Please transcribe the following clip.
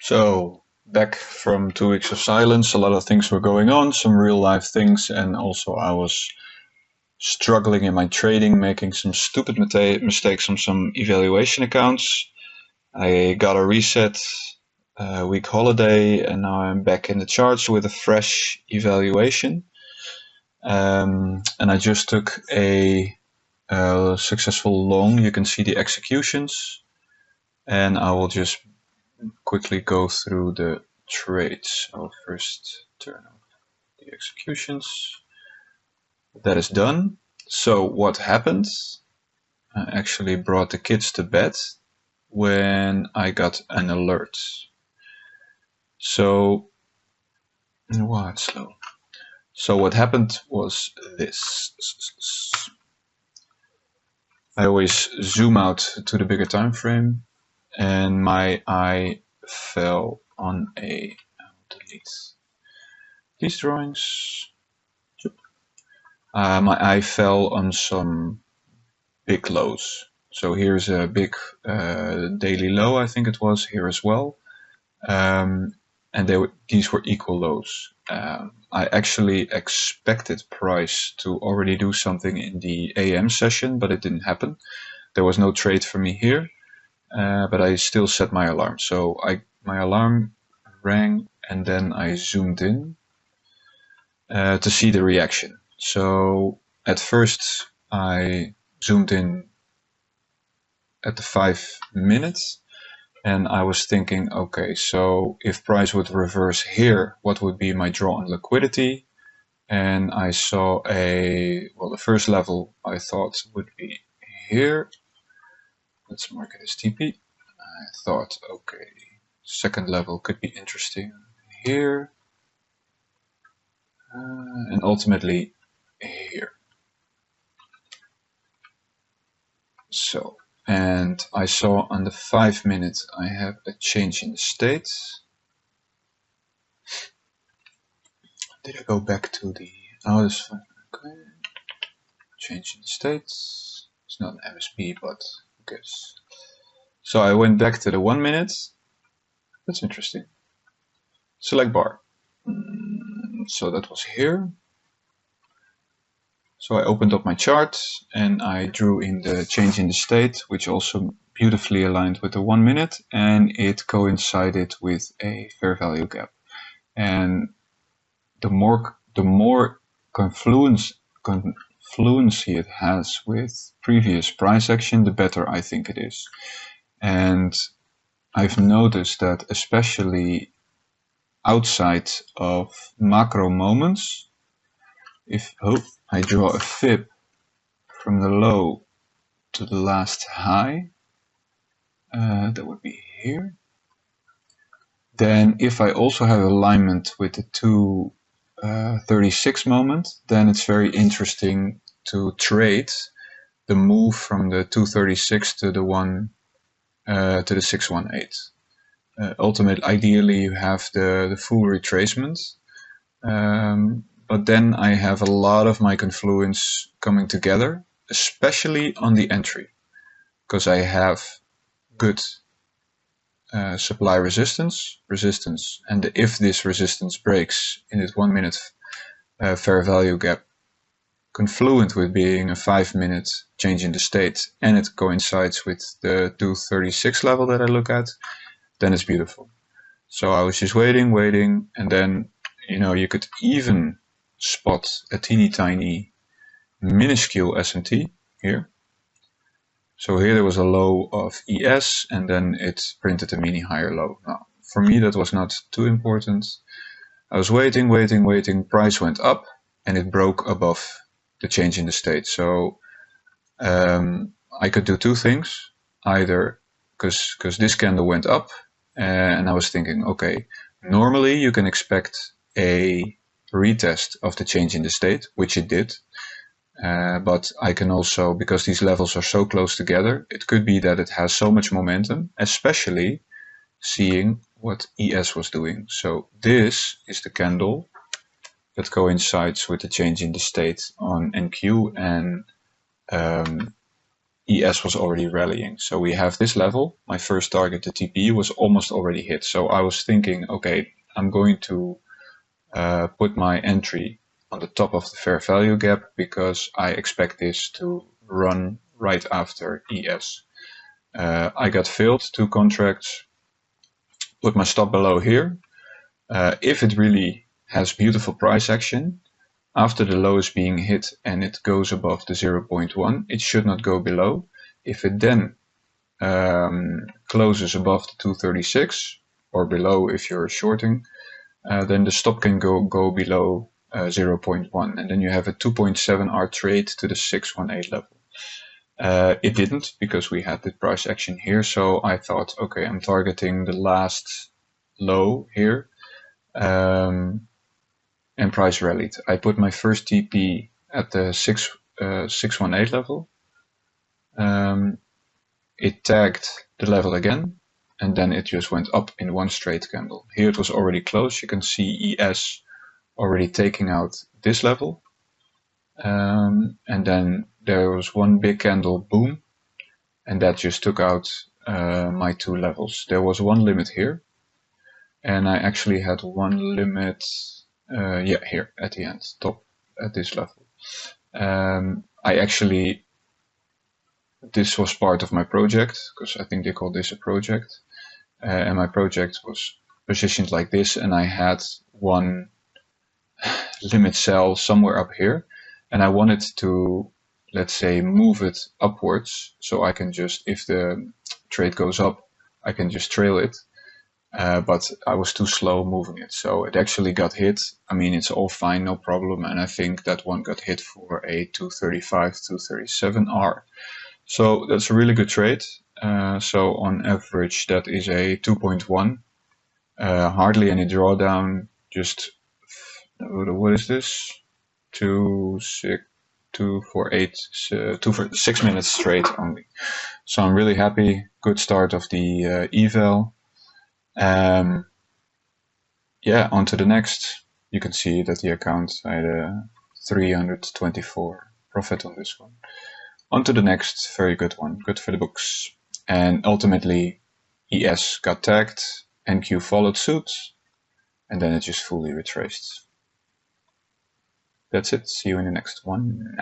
So, back from 2 weeks of silence, a lot of things were going on, some real life things, and also I was struggling in my trading, making some stupid mistakes on some evaluation accounts. I got a reset week holiday, and now I'm back in the charts with a fresh evaluation. And I just took a successful long. You can see the executions, and I will just quickly go through the trades. I'll first turn off the executions. That is done. So what happened? I actually brought the kids to bed when I got an alert. So, wow, it's slow. So what happened was this. I always zoom out to the bigger time frame, and my eye fell on a delete these drawings. My eye fell on some big lows. So here's a big daily low, I think it was, here as well. And these were equal lows. I actually expected price to already do something in the AM session, but it didn't happen. There was no trade for me here, but I still set my alarm. So my alarm rang, and then I zoomed in to see the reaction. So at first I zoomed in at the 5 minutes, and I was thinking, okay, so if price would reverse here, what would be my draw on liquidity? And I saw the first level I thought would be here. Let's mark it as TP. I thought, okay, second level could be interesting here. And ultimately here. So, and I saw on the 5 minutes I have a change in the state. Did I go back to the, this fine, okay. Change in the state. It's not an MSP, but who cares? So I went back to the 1 minute. That's interesting. Select bar. So that was here. So I opened up my chart and I drew in the change in the state, which also beautifully aligned with the 1 minute, and it coincided with a fair value gap. And the more confluency it has with previous price action, the better I think it is. And I've noticed that especially outside of macro moments, if I draw a fib from the low to the last high, that would be here. Then if I also have alignment with the 236 moment, then it's very interesting to trade the move from the 236 to the 618. Ultimately, ideally you have the full retracement, but then I have a lot of my confluence coming together, especially on the entry, because I have good supply resistance, and if this resistance breaks in this 1 minute fair value gap, confluent with being a 5 minute change in the state, and it coincides with the 236 level that I look at, then it's beautiful. So I was just waiting, and then, you could even spot a teeny tiny minuscule S&T here. So here there was a low of ES, and then it printed a mini higher low. Now, for me, that was not too important. I was waiting, price went up, and it broke above the change in the state. So I could do two things, either because this candle went up, and I was thinking, okay, normally you can expect a retest of the change in the state, which it did. But I can also, because these levels are so close together, it could be that it has so much momentum, especially seeing what ES was doing. So this is the candle that coincides with the change in the state on NQ, and ES was already rallying. So we have this level. My first target, the TP, was almost already hit. So I was thinking, okay, I'm going to put my entry on the top of the fair value gap because I expect this to run right after ES. I got filled 2 contracts, put my stop below here. If it really has beautiful price action, after the low is being hit and it goes above the 0.1, it should not go below. If it then closes above the 236 or below if you're shorting, then the stop can go below 0.1, and then you have a 2.7 R trade to the 618 level. It didn't because we had the price action here, so I thought, okay, I'm targeting the last low here, and price rallied. I put my first TP at the 618 level. It tagged the level again, and then it just went up in one straight candle. Here it was already closed. You can see ES already taking out this level. And then there was one big candle, boom, and that just took out my 2 levels. There was one limit here, and I actually had one limit, here at the end, top at this level. This was part of my project, because I think they call this a project, and my project was positioned like this, and I had one limit sell somewhere up here, and I wanted to, let's say, move it upwards, so I can just, if the trade goes up, I can just trail it, but I was too slow moving it, so it actually got hit. I mean, it's all fine, no problem, and I think that one got hit for a 235, 237 R. So that's a really good trade. So on average, that is a 2.1, hardly any drawdown, just, what is this? 6 minutes straight only. So I'm really happy. Good start of the eval. Yeah, on to the next. You can see that the account had a 324 profit on this one. On to the next, very good one, good for the books. And ultimately, ES got tagged, MNQ followed suit, and then it just fully retraced. That's it, see you in the next one.